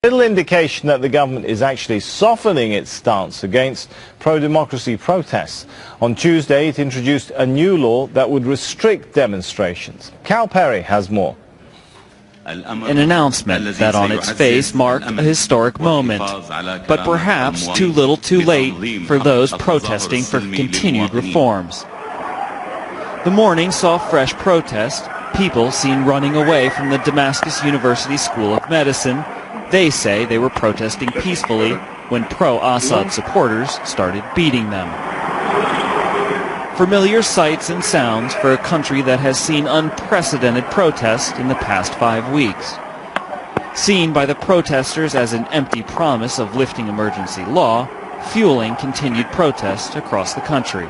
Little indication that the government is actually softening its stance against pro-democracy protests. On Tuesday, it introduced a new law that would restrict demonstrations. Cal Perry has more. An announcement that on its face marked a historic moment, but perhaps too little too late for those protesting for continued reforms. The morning saw fresh protests, people seen running away from the Damascus University School of Medicine. They say they were protesting peacefully when pro-Assad supporters started beating them. Familiar sights and sounds for a country that has seen unprecedented protests in the past 5 weeks. Seen by the protesters as an empty promise of lifting emergency law, fueling continued protests across the country.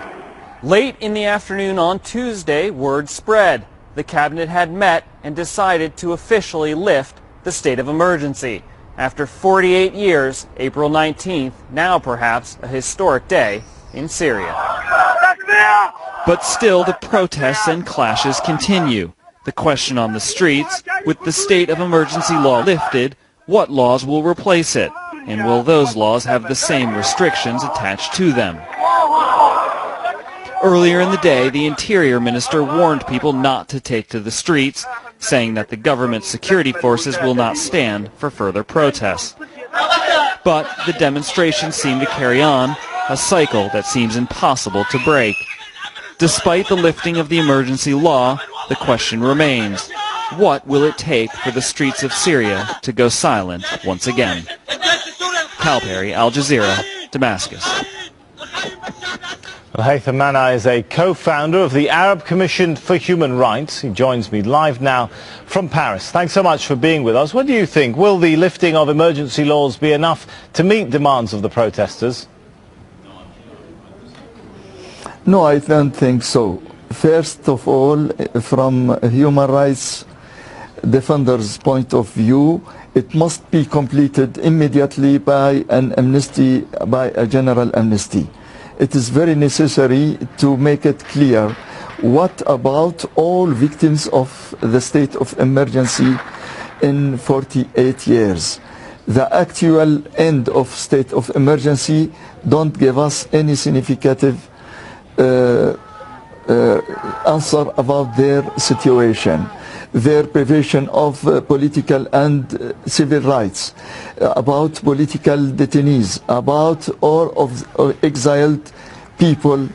Late in the afternoon on Tuesday, word spread. The cabinet had met and decided to officially lift the state of emergency. After 48 years, April 19th, now perhaps a historic day in Syria. But still the protests and clashes continue. The question on the streets, with the state of emergency law lifted, what laws will replace it? And will those laws have the same restrictions attached to them? Earlier in the day, the Interior Minister warned people not to take to the streets, saying that the government security forces will not stand for further protests. But the demonstrations seem to carry on, a cycle that seems impossible to break. Despite the lifting of the emergency law, the question remains, what will it take for the streets of Syria to go silent once again? Cal Perry, Al Jazeera, Damascus. Well, Heytham Manai is a co-founder of the Arab Commission for Human Rights. He joins me live now from Paris. Thanks so much for being with us. What do you think? Will the lifting of emergency laws be enough to meet demands of the protesters? No, I don't think so. First of all, from a human rights defenders' point of view, it must be completed immediately by an amnesty, by a general amnesty. It is very necessary to make it clear what about all victims of the state of emergency in 48 years. The actual end of state of emergency don't give us any significant answer about their situation, their privation of political and civil rights, about political detainees, about all of exiled people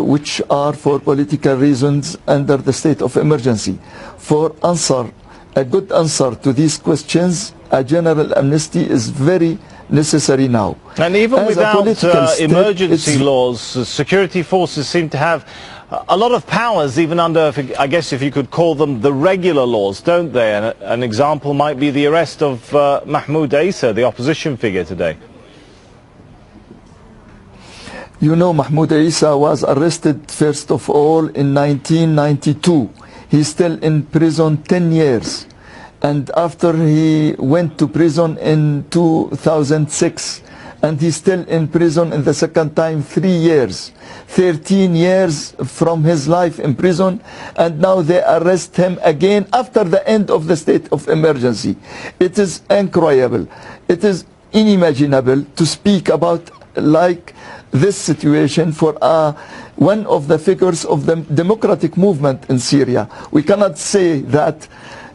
which are for political reasons under the state of emergency. For a good answer to these questions, a general amnesty is very necessary now. And even without emergency laws, security forces seem to have a lot of powers, even under, I guess if you could call them, the regular laws, don't they? And an example might be the arrest of Mahmoud Isa, the opposition figure today. You know, Mahmoud Isa was arrested first of all in 1992. He's still in prison 10 years. And after he went to prison in 2006, and he's still in prison in the second time 3 years. 13 years from his life in prison, and now they arrest him again after the end of the state of emergency. It is incredible. It is unimaginable to speak about like this situation for one of the figures of the democratic movement in Syria. We cannot say that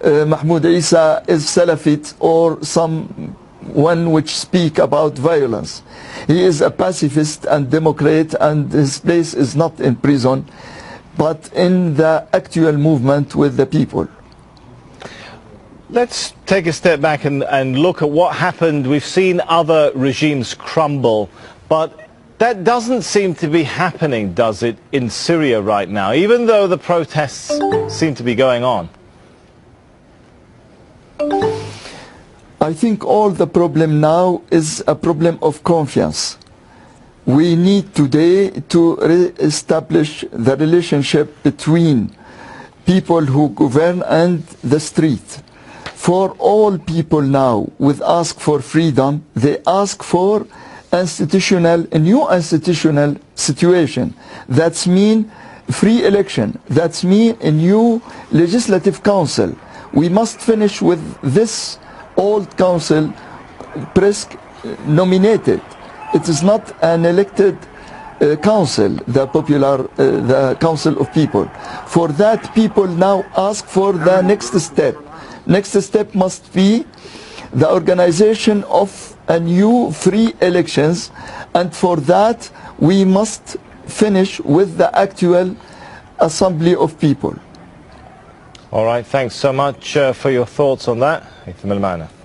Mahmoud Isa is Salafit or someone which speak about violence. He is a pacifist and democrat, and his place is not in prison, but in the actual movement with the people. Let's take a step back and look at what happened. We've seen other regimes crumble, but that doesn't seem to be happening, does it, in Syria right now, even though the protests seem to be going on? I think all the problem now is a problem of confiance. We need today to re-establish the relationship between people who govern and the street. For all people now, with ask for freedom, they ask for a new institutional situation. That's mean free election. That's mean a new legislative council. We must finish with this old council nominated. It is not an elected council, the council of people. For that, people now ask for the next step. Next step must be the organization of a new free elections, and for that we must finish with the actual assembly of people. All right, thanks so much for your thoughts on that. هيثم المعنى.